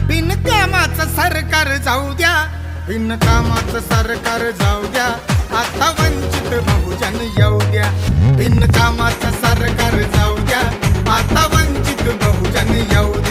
बिनकामाचं सरकार जाऊ द्या, बिनकामाचं सरकार जाऊ द्या, आता वंचित बहुजन येऊ द्या. बिनकामाचं सरकार जाऊ द्या, आता वंचित बहुजन येऊ द्या.